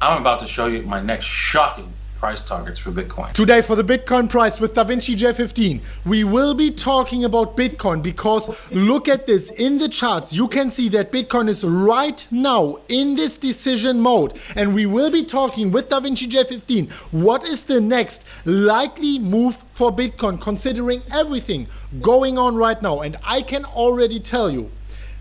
I'm about to show you my next shocking price targets for Bitcoin. Today for the Bitcoin price with DaVinci J15, we will be talking about Bitcoin because look at this. In the charts, you can see that Bitcoin is right now in this decision mode. And we will be talking with DaVinci J15, what is the next likely move for Bitcoin considering everything going on right now. And I can already tell you,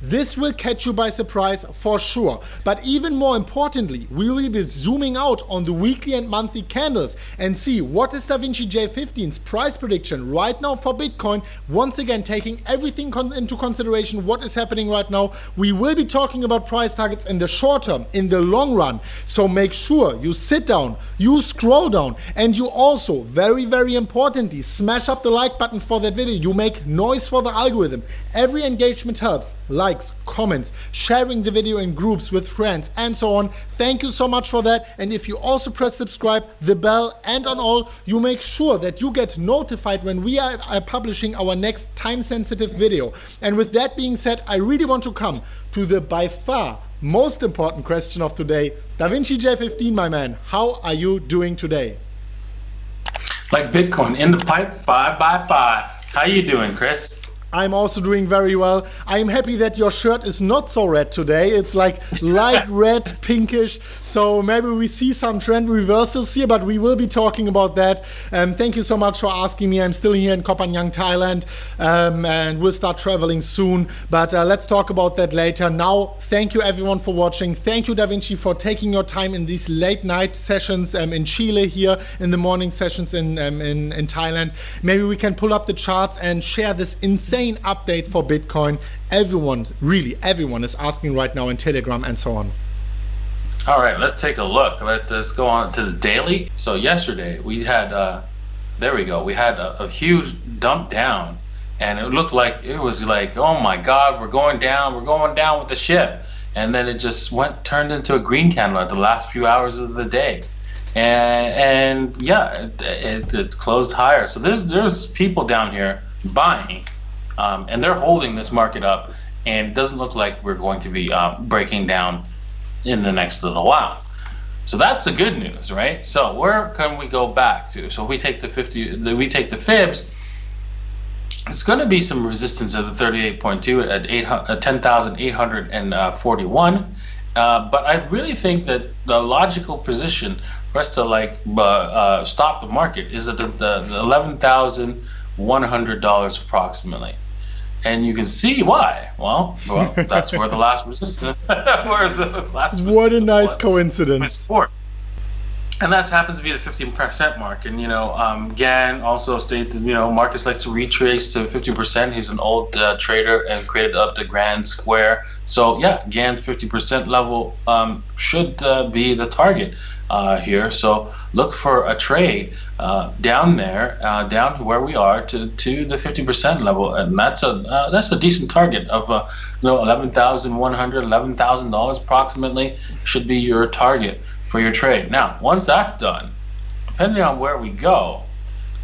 this will catch you by surprise for sure. But even more importantly, we will be zooming out on the weekly and monthly candles and see what is DaVinci J15's price prediction right now for Bitcoin. Once again, taking everything into consideration, what is happening right now. We will be talking about price targets in the short term, in the long run. So make sure you sit down, you scroll down, and you also, very, very importantly, smash up the like button for that video. You make noise for the algorithm. Every engagement helps. Likes, comments, sharing the video in groups with friends, and so on. Thank you so much for that. And if you also press subscribe, the bell, and on all, you make sure that you get notified when we are publishing our next time-sensitive video. And with that being said, I really want to come to the by far most important question of today. DaVinci J15, my man, how are you doing today? Like Bitcoin in the pipe, 5 by 5. How you doing, Chris? I'm also doing very well. I'm happy that your shirt is not so red today. It's like light red, pinkish. So maybe we see some trend reversals here, but we will be talking about that. Thank you so much for asking me. I'm still here in Koh Phangan, Thailand, and we'll start traveling soon. But let's talk about that later. Now, thank you everyone for watching. Thank you, DaVinci, for taking your time in these late night sessions in Chile, here in the morning sessions in Thailand. Maybe we can pull up the charts and share this insane update for Bitcoin. Everyone, really everyone is asking right now in Telegram and so on. All right, let's take a look. Let's go on to the daily. So yesterday we had, there we go. We had a huge dump down, and it looked like it was like, oh my God, we're going down with the ship. And then it just turned into a green candle at the last few hours of the day. And yeah, it closed higher. So there's people down here buying. And they're holding this market up, and it doesn't look like we're going to be breaking down in the next little while. So that's the good news, right? So where can we go back to? So if we take the fibs, it's going to be some resistance at the 38.2 at 10,841. But I really think that the logical position for us to stop the market is at the $11,100 approximately. And you can see why. Well, that's where the last resistance. What a nice coincidence. And that happens to be the 15% mark. And Gann also stated, Marcus likes to retrace to 15%. He's an old trader and created up the grand square. So yeah, Gann's 50% level should be the target here. So look for a trade down there, down where we are to the 50% level, and that's a decent target of $11,100, $11,000 approximately should be your target for your trade. Now, once that's done, depending on where we go,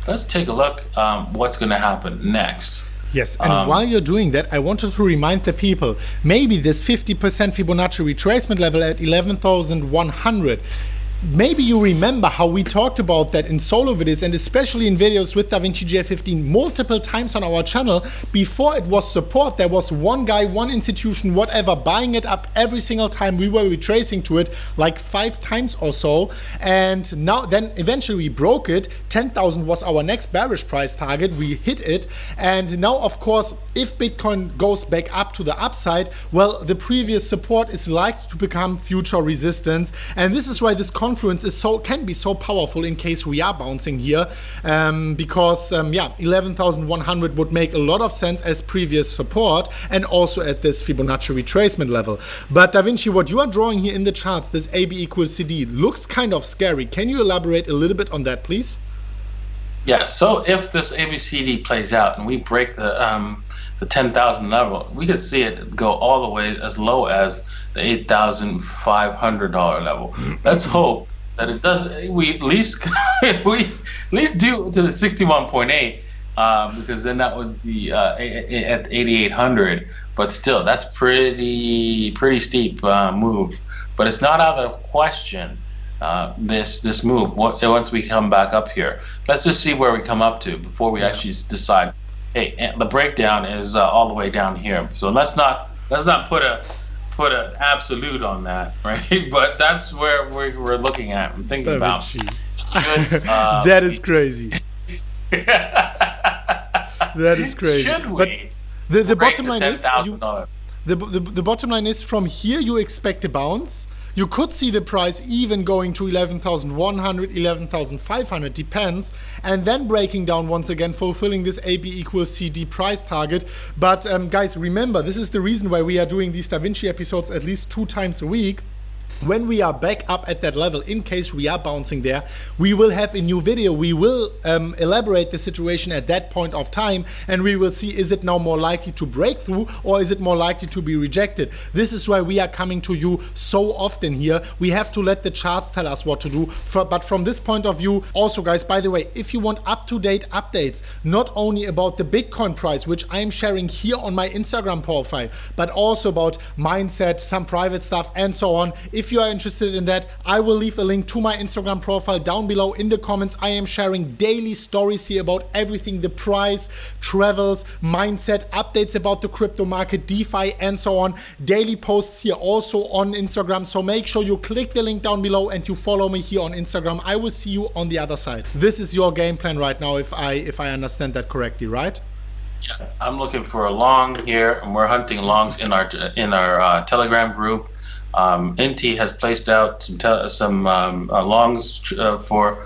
let's take a look what's going to happen next. Yes, and while you're doing that, I wanted to remind the people, maybe this 50% Fibonacci retracement level at 11,100, maybe you remember how we talked about that in solo videos and especially in videos with DaVinci J15 multiple times on our channel. Before it was support, there was one guy, one institution, whatever, buying it up every single time we were retracing to it, like 5 times or so. And now then eventually we broke it. 10,000 was our next bearish price target. We hit it. And now, of course, if Bitcoin goes back up to the upside, well, the previous support is likely to become future resistance. And this is why this confluence can be so powerful in case we are bouncing here, because 11,100 would make a lot of sense as previous support and also at this Fibonacci retracement level. But DaVinci, what you are drawing here in the charts, this AB equals CD, looks kind of scary. Can you elaborate a little bit on that, please? Yeah, so if this ABCD plays out and we break the 10,000 level, we could see it go all the way as low as the $8,500 level. Let's hope that it does. We at least do to the 61.8, because then that would be at 8,800. But still, that's pretty steep move. But it's not out of the question this move. Once we come back up here, let's just see where we come up to before we actually decide. Hey, the breakdown is all the way down here, so let's not put an absolute on that, right? But that's where we're looking at and thinking about. Should, that is crazy. That is crazy. But the bottom line is the bottom line is from here you expect a bounce. You could see the price even going to 11,100, 11,500, depends, and then breaking down once again, fulfilling this AB equals CD price target. But guys, remember, this is the reason why we are doing these Da Vinci episodes at least 2 times a week. When we are back up at that level, in case we are bouncing there, we will have a new video. We will elaborate the situation at that point of time, and we will see, is it now more likely to break through or is it more likely to be rejected? This is why we are coming to you so often here. We have to let the charts tell us what to do. But from this point of view, also guys, by the way, if you want up-to-date updates, not only about the Bitcoin price, which I'm sharing here on my Instagram profile, but also about mindset, some private stuff, and so on. If you are interested in that, I will leave a link to my Instagram profile down below in the comments. I am sharing daily stories here about everything, the price, travels, mindset, updates about the crypto market, DeFi, and so on. Daily posts here also on Instagram. So make sure you click the link down below and you follow me here on Instagram. I will see you on the other side. This is your game plan right now, if I understand that correctly, right? Yeah, I'm looking for a long here, and we're hunting longs in our Telegram group. NT has placed out some longs for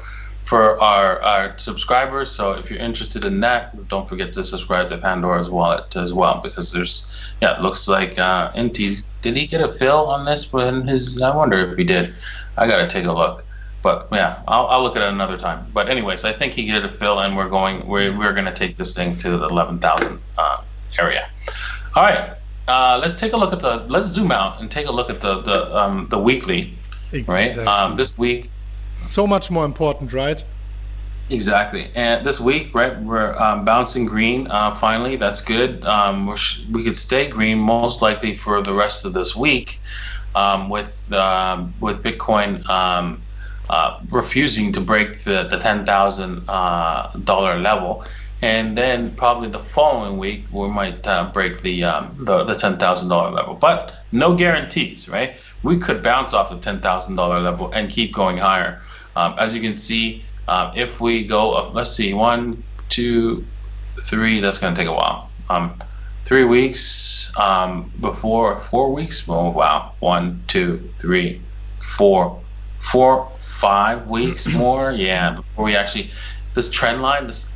our subscribers. So if you're interested in that, don't forget to subscribe to Pandora's wallet as well, because it looks like NT, did he get a fill on this when I wonder if he did. I gotta take a look. But yeah, I'll look at it another time. But anyways, I think he did a fill, and we're gonna take this thing to the 11,000 area. All right. Let's take a look at let's zoom out and take a look at the weekly, exactly. Right? This week, so much more important, right? Exactly. And this week, right, we're bouncing green. Finally, that's good. We could stay green most likely for the rest of this week, with Bitcoin refusing to break the $10,000 level. And then probably the following week we might break the $10,000 level, but no guarantees, right? We could bounce off the $10,000 level and keep going higher. As you can see, if we go up, let's see, 1, 2, 3. That's going to take a while. 3 weeks before 4 weeks. Oh wow! 1, 2, 3, 4, 5 weeks more. Yeah, before we actually. This trend line, this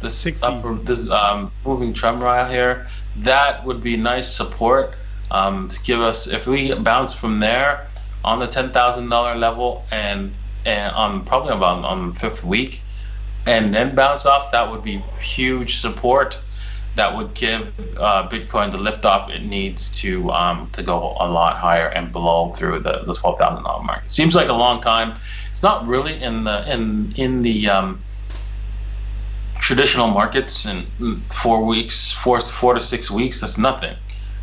moving trend line here, that would be nice support to give us, if we bounce from there on the $10,000 level and on probably about on the 5th week, and then bounce off, that would be huge support. That would give Bitcoin the liftoff it needs to go a lot higher and below through the $12,000 mark. It seems like a long time. It's not really in the traditional markets in 4 weeks, 4 to 6 weeks, that's nothing.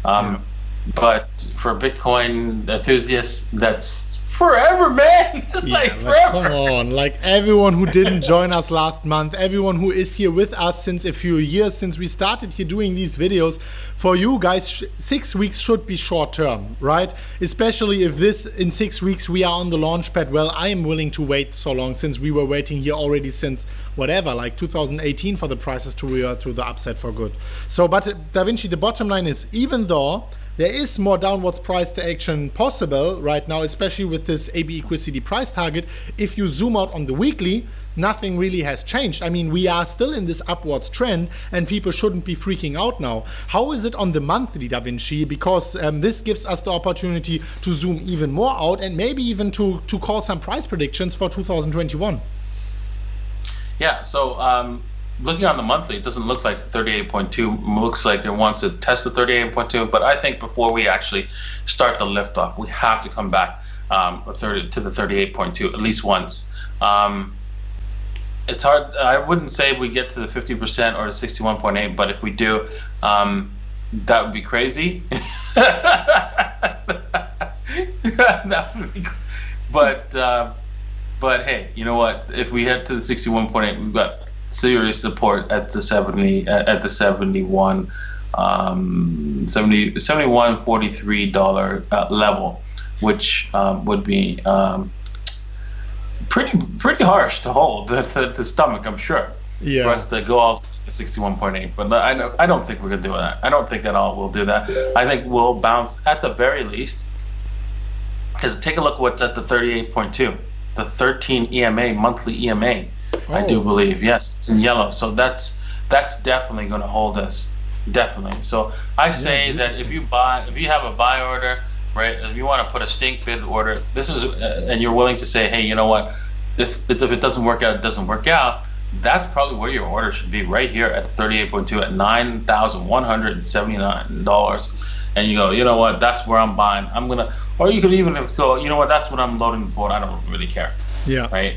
But for Bitcoin enthusiasts, that's forever, man. Forever. Come on, like everyone who didn't join us last month, everyone who is here with us since a few years, since we started here doing these videos, for you guys, 6 weeks should be short term, right? Especially if in 6 weeks we are on the launch pad. Well, I am willing to wait so long, since we were waiting here already since whatever, like 2018 for the prices to revert to the upside for good. So, but Da Vinci, the bottom line is, even though there is more downwards price to action possible right now, especially with this AB equals CD price target, if you zoom out on the weekly, nothing really has changed. I mean, we are still in this upwards trend, and people shouldn't be freaking out now. How is it on the monthly, Da Vinci? Because this gives us the opportunity to zoom even more out and maybe even to call some price predictions for 2021. Yeah, so looking on the monthly, it doesn't look like 38.2. Looks like it wants to test the 38.2. But I think before we actually start the liftoff, we have to come back to the 38.2 at least once. It's hard. I wouldn't say we get to the 50% or the 61.8, but if we do, that would be crazy. That would be. But But hey, you know what? If we head to the 61.8, we've got serious support at the 70, at the 71, 71.43 dollar level, which would be pretty harsh to hold the stomach, I'm sure. Yeah. For us to go all 61.8, but I don't think we're gonna do that. I don't think at all we'll do that. I think we'll bounce at the very least. Because take a look what's at the 38.2, the 13 EMA, monthly EMA, I do believe. Yes, it's in yellow. So that's definitely going to hold us, definitely. So I say that if you have a buy order, right, if you want to put a stink bid order, this is, and you're willing to say, hey, you know what, if it doesn't work out, it doesn't work out. That's probably where your order should be, right here at the 38.2 at $9,179. And you go, you know what, that's where I'm buying. I'm gonna, or you could even go, you know what, that's what I'm loading the board. I don't really care. Yeah. Right.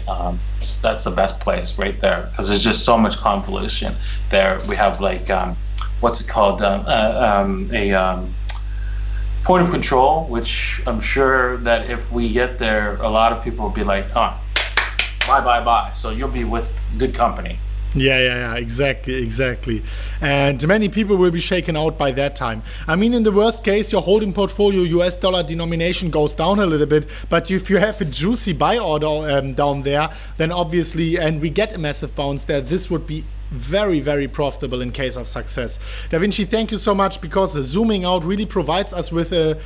That's the best place right there, because there's just so much convolution there. We have like, what's it called? A point of control, which I'm sure that if we get there, a lot of people will be like, buy. So you'll be with good company. Yeah, exactly. And many people will be shaken out by that time. I mean, in the worst case, your holding portfolio US dollar denomination goes down a little bit, but if you have a juicy buy order down there, then obviously, and we get a massive bounce there, this would be very, very profitable in case of success. Da Vinci, thank you so much, because zooming out really provides us with a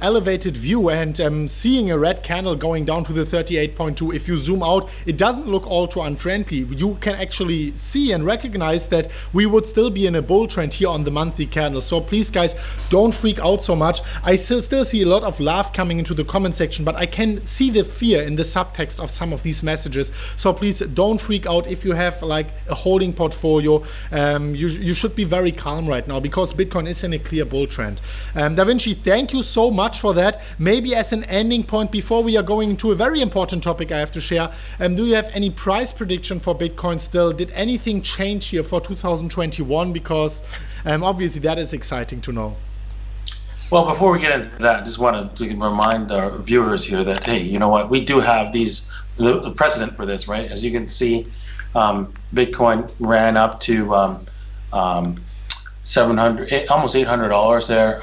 elevated view, and seeing a red candle going down to the 38.2, if you zoom out, it doesn't look all too unfriendly. You can actually see and recognize that we would still be in a bull trend here on the monthly candle. So please, guys, don't freak out so much. I still see a lot of laugh coming into the comment section, but I can see the fear in the subtext of some of these messages. So please don't freak out if you have like a holding portfolio. You should be very calm right now, because Bitcoin is in a clear bull trend. Da Vinci, thank you so much for that. Maybe as an ending point, before we are going into a very important topic I have to share, do you have any price prediction for Bitcoin still? Did anything change here for 2021? Because obviously that is exciting to know. Well, before we get into that, I just wanted to remind our viewers here that, hey, you know what, we do have the precedent for this, right? As you can see, Bitcoin ran up to $700, almost $800 there.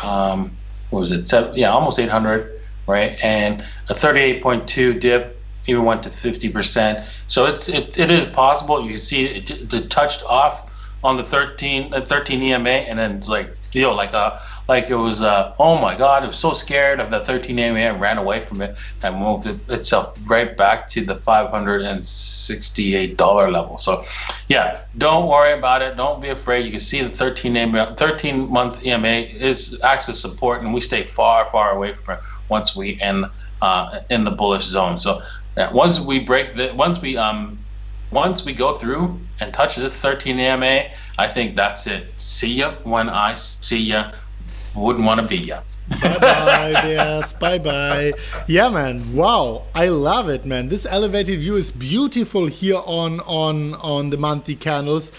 What was it? Almost 800, right? And a 38.2 dip even went to 50%. So it is possible. You can see it touched off on the 13 EMA, and then like it was oh my God, it was so scared of the 13 EMA and ran away from it and moved itself right back to the $568 level. So yeah, don't worry about it. Don't be afraid. You can see the 13-month EMA acts as support, and we stay far away from it once we end in the bullish zone. So once we go through and touch this 13 EMA, I think that's it. See ya when I see ya. Wouldn't want to be ya. Bye-bye, yes, bye-bye. Yeah, man, wow, I love it, man. This elevated view is beautiful here on the monthly candles.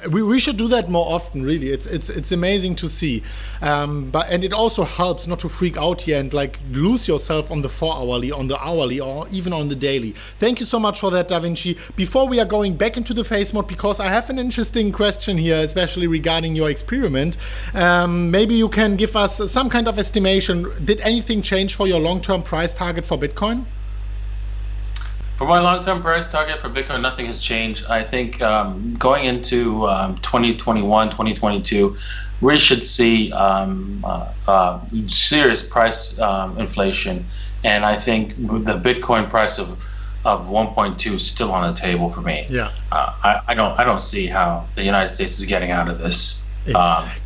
We should do that more often, really. It's amazing to see. And it also helps not to freak out here and like lose yourself on the 4-hourly, on the hourly, or even on the daily. Thank you so much for that, Da Vinci. Before we are going back into the face mode, because I have an interesting question here, especially regarding your experiment. Maybe you can give us some kind of estimation. Did anything change for your long-term price target for Bitcoin? For my long-term price target for Bitcoin, nothing has changed. I think going into 2021, 2022, we should see serious price inflation, and I think the Bitcoin price of 1.2 is still on the table for me. Yeah. I don't see how the United States is getting out of this. Exactly.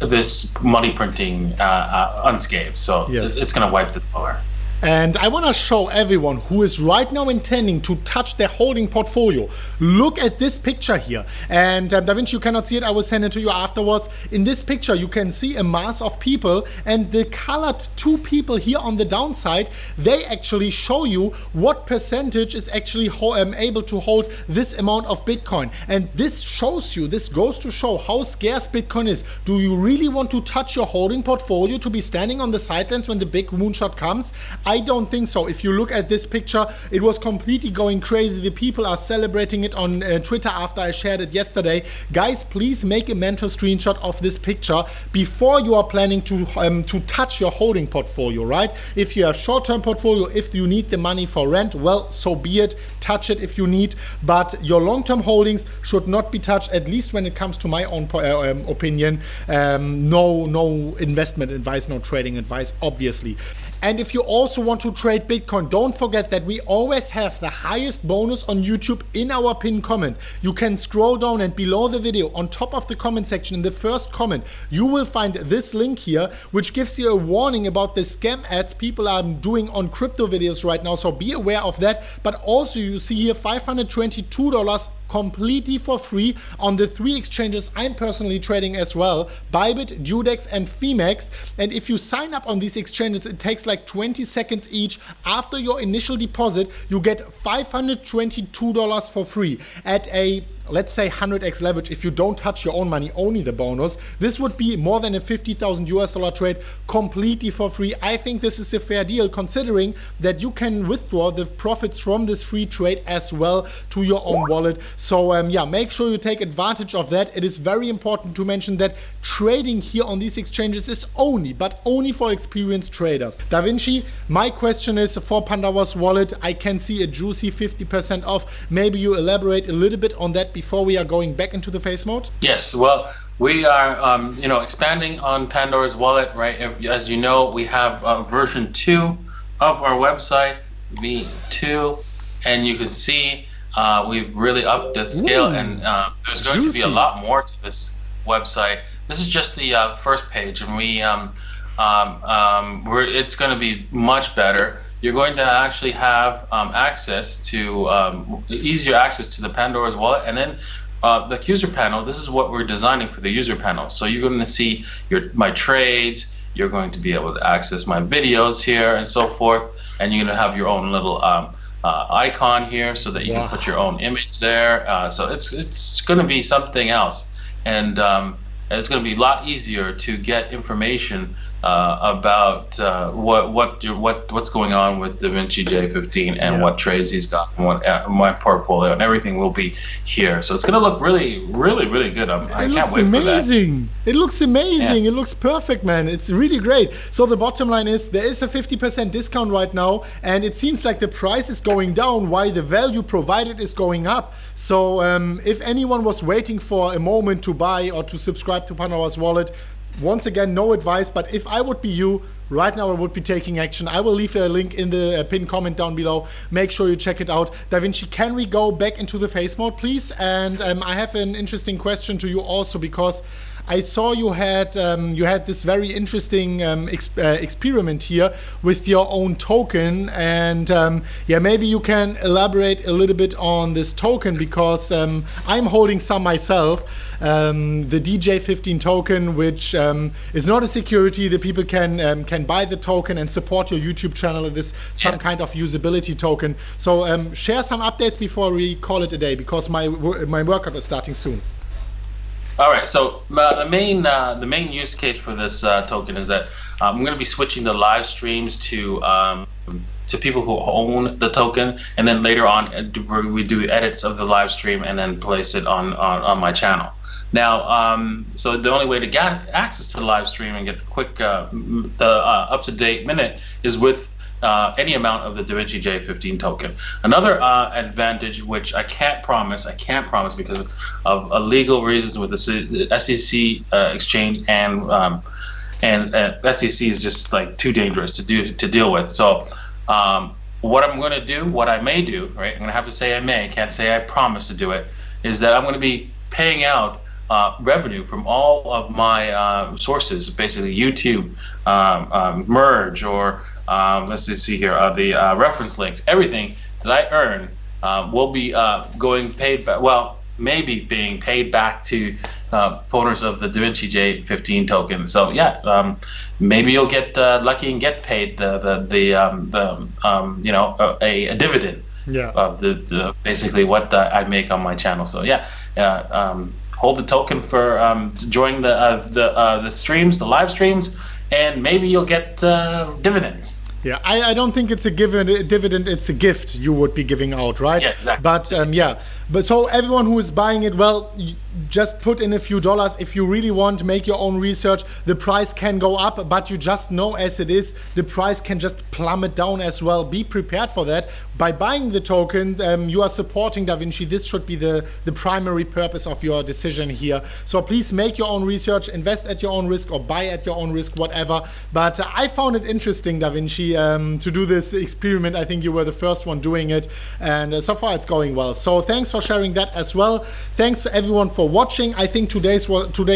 This money printing unscathed. So yes, it's going to wipe the floor. And I want to show everyone who is right now intending to touch their holding portfolio. Look at this picture here. And Da Vinci, you cannot see it. I will send it to you afterwards. In this picture, you can see a mass of people, and the colored two people here on the downside, they actually show you what percentage is actually able to hold this amount of Bitcoin. And this shows you, this goes to show how scarce Bitcoin is. Do you really want to touch your holding portfolio to be standing on the sidelines when the big moonshot comes? I don't think so. If you look at this picture, it was completely going crazy. The people are celebrating it on Twitter after I shared it yesterday. Guys, please make a mental screenshot of this picture before you are planning to touch your holding portfolio, right? If you have short-term portfolio, if you need the money for rent, well, so be it. Touch it if you need, but your long-term holdings should not be touched, at least when it comes to my own opinion. No investment advice, no trading advice, obviously. And if you also want to trade Bitcoin, don't forget that we always have the highest bonus on YouTube in our pinned comment. You can scroll down, and below the video, on top of the comment section, in the first comment, you will find this link here, which gives you a warning about the scam ads people are doing on crypto videos right now. So be aware of that. But also you see here $522 completely for free on the 3 exchanges I'm personally trading as well: Bybit, Dudex, and Phemex. And if you sign up on these exchanges, it takes like 20 seconds each. After your initial deposit, you get $522 for free at a, let's say, 100x leverage. If you don't touch your own money, only the bonus, this would be more than a $50,000 trade completely for free. I think this is a fair deal, considering that you can withdraw the profits from this free trade as well to your own wallet. So yeah, make sure you take advantage of that. It is very important to mention that trading here on these exchanges is only for experienced traders. Da Vinci, my question is for Pandoras wallet. I can see a juicy 50% off. Maybe you elaborate a little bit on that before we are going back into the phase mode? Yes, well, we are expanding on Pandora's wallet, right? As you know, we have version 2 of our website, V2, and you can see we've really upped the scale. Ooh, and there's going to be a lot more to this website. This is just the first page, and it's going to be much better. You're going to actually have access to easier access to the Pandora's wallet, and then the user panel. This is what we're designing for the user panel. So you're going to see my trades. You're going to be able to access my videos here and so forth, and you're going to have your own little icon here, so that you can put your own image there. So it's going to be something else, and it's going to be a lot easier to get information about what's going on with Da Vinci J15 and what trades he's got, and what my portfolio, and everything will be here. So it's going to look really, really, really good. I can't wait for that. It looks amazing. It looks perfect, man. It's really great. So the bottom line is there is a 50% discount right now, and it seems like the price is going down while the value provided is going up. So if anyone was waiting for a moment to buy or to subscribe to Pandora's wallet, once again, no advice, but if I would be you, right now I would be taking action. I will leave a link in the pinned comment down below. Make sure you check it out. Da Vinci, can we go back into the phase mode, please? And I have an interesting question to you also, because I saw you had this very interesting experiment here with your own token, and yeah, maybe you can elaborate a little bit on this token, because I'm holding some myself. The DJ15 token, which is not a security. The people can buy the token and support your YouTube channel. It is some kind of usability token. So share some updates before we call it a day, because my workout is starting soon. All right. So the main use case for this token is that I'm going to be switching the live streams to people who own the token, and then later on we do edits of the live stream and then place it on my channel. Now, so the only way to get access to the live stream and get quick up-to-date minute is with any amount of the Da Vinci J15 token. Another advantage, which I can't promise because of legal reasons with the SEC exchange, and SEC is just like too dangerous to deal with. So what I'm going to do, what I may do, right? I'm going to have to say I may, can't say I promise to do it, is that I'm going to be paying out revenue from all of my sources, basically YouTube, Merge, or let's just see here, the reference links. Everything that I earn will be going paid back. Well, maybe being paid back to owners of the Da Vinci J15 token. So yeah, maybe you'll get lucky and get paid a dividend of the basically what I make on my channel. So yeah. Hold the token for joining the streams, the live streams, and maybe you'll get dividends. Yeah, I don't think it's a dividend, it's a gift you would be giving out, right? Yeah, exactly. But but so everyone who is buying it, well, just put in a few dollars if you really want, make your own research. The price can go up, but you just know as it is, the price can just plummet down as well. Be prepared for that. By buying the token, you are supporting DaVinci. This should be the primary purpose of your decision here. So please make your own research, invest at your own risk or buy at your own risk, whatever. But I found it interesting, DaVinci, to do this experiment. I think you were the first one doing it, and so far it's going well. So thanks for sharing that as well. Thanks everyone for watching. I think today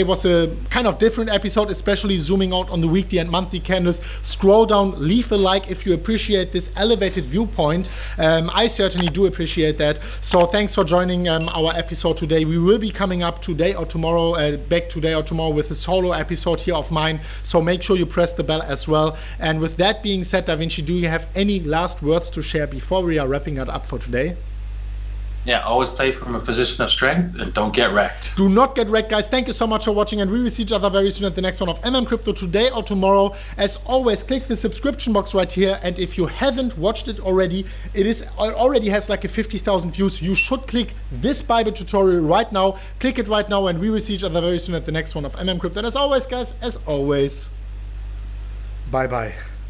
was a kind of different episode, especially zooming out on the weekly and monthly candles. Scroll down, leave a like if you appreciate this elevated viewpoint. I certainly do appreciate that. So thanks for joining our episode today. We will be coming up today or tomorrow, back today or tomorrow with a solo episode here of mine. So make sure you press the bell as well. And with that being said, DaVinci, do you have any last words to share before we are wrapping it up for today? Yeah, always play from a position of strength and don't get wrecked. Do not get wrecked, guys. Thank you so much for watching, and we will see each other very soon at the next one of MMCrypto today or tomorrow. As always, click the subscription box right here, and if you haven't watched it already, it already has like a 50,000 views. You should click this Bible tutorial right now. Click it right now, and we will see each other very soon at the next one of MMCrypto. And as always, guys, as always, bye-bye.